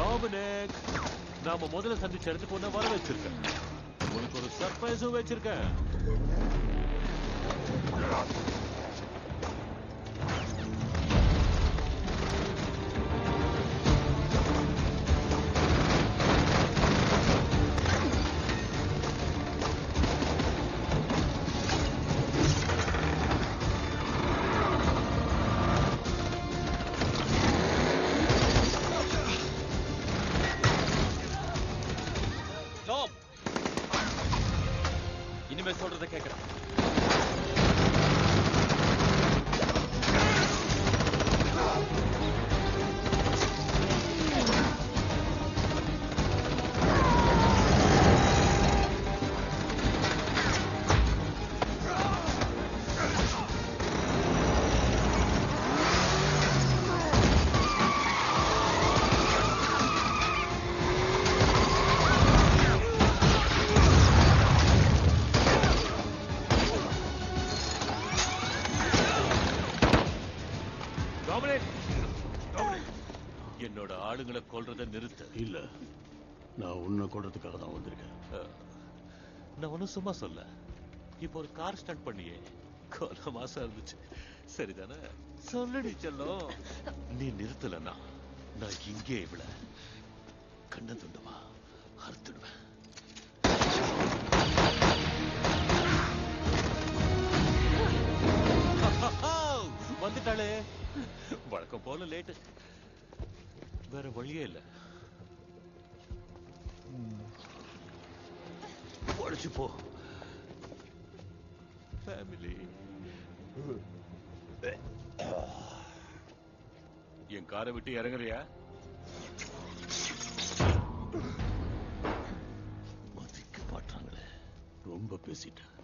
Dominic, நாம முதல்ல சந்திச்ச இடத்துக்கு ஒண்ணு வர வச்சிருக்கேன். உனக்கு ஒரு சர்ப்ரைஸும் வச்சிருக்கேன். இனிமே சொல்றத கேட்கிறேன். என்னோட ஆளுங்களை கொல்றதை நிறுத்த. இல்ல, நான் உன்னை கொல்றதுக்காக தான் வந்திருக்கேன். நான் ஒன்னும் சும்மா சொல்ல. இப்போ ஒரு கார் ஸ்டண்ட் பண்ணியே கொலை மாசம் இருந்துச்சு, சரிதானே? சொல்லடி செல்லம். நீ நிறுத்தலன்னா நான் இங்கே இவ்வள கண்ண துண்டுவா அறுத்துடுவேன். வந்துட்டாளே, வழக்கம் போல லேட்டு. வேற வழியே இல்ல. உழைச்சு போ. ஃபேமிலி. என் காரை விட்டு இறங்குறியா? மதிக்க மாட்டாங்களே, ரொம்ப பேசிட்டேன்.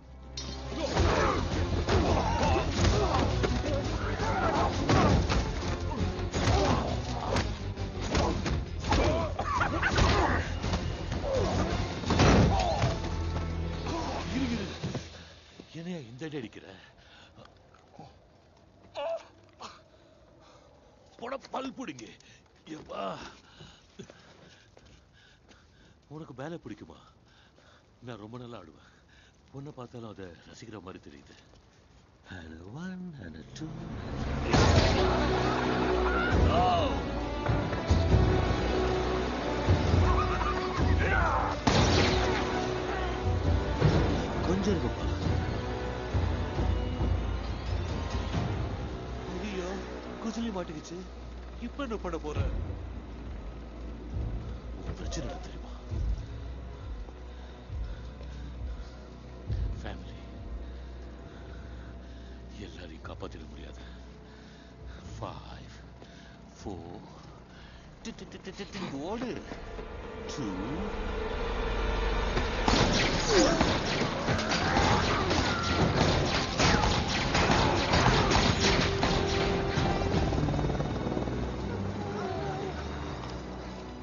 என்னையா இந்த அடி அடிக்கிற? பல் பிடிங்க. உனக்கு பேலை பிடிக்குமா? நான் ரொம்ப நல்லா ஆடுவேன். பொண்ணை பார்த்தாலும் அதை ரசிக்கிற மாதிரி தெரியுது. And a 1 and a 2 கொஞ்சம் இருக்குப்பா. ஐயோ, குஜிலி மாட்டிக்கிச்சு. இப்ப என்ன பண்ண போற? உன் பிரச்சனை என்ன தெரியுமா? ஃபேமிலி. எல்லாரையும் காப்பாத்திட முடியாது. 5 4 ஓடு 2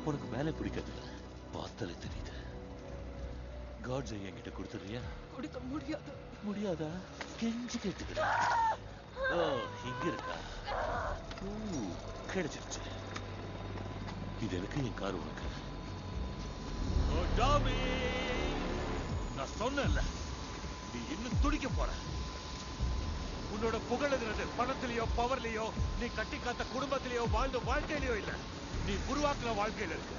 உனக்கு மேலே பிடிக்கிறதில்ல, பார்த்தாலே தெரியுது. காட்ஸ் என்கிட்ட கொடுத்துறியா? கொடுக்க முடியாது. முடியாதா? கெஞ்சி கேட்டுக்கிறேன். ஓ, இங்க இருக்கா? கிடைச்சிருச்சு. இது எனக்கு, என் கார் உனக்கு. நான் சொன்னேன்ல, நீ இன்னும் துடிக்க போற. உன்னோட புகழுங்கிறது பணத்திலேயோ பவர்லயோ நீ கட்டி காத்த குடும்பத்திலேயோ வாழ்ந்த வாழ்க்கையிலயோ இல்ல, நீ உருவாக்குற வாழ்க்கையில இருக்கு.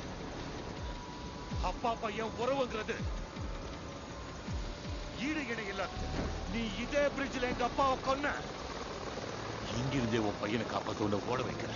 அப்பா பையன் உறவுங்கிறது ஈடு இணை இல்லாதது. நீ இதே பிரிட்ஜ்ல எங்க அப்பாவை கொன்ன. இங்கிருந்தே உன் பையனை காப்பாத்த உன்னை ஓட வைக்கிற.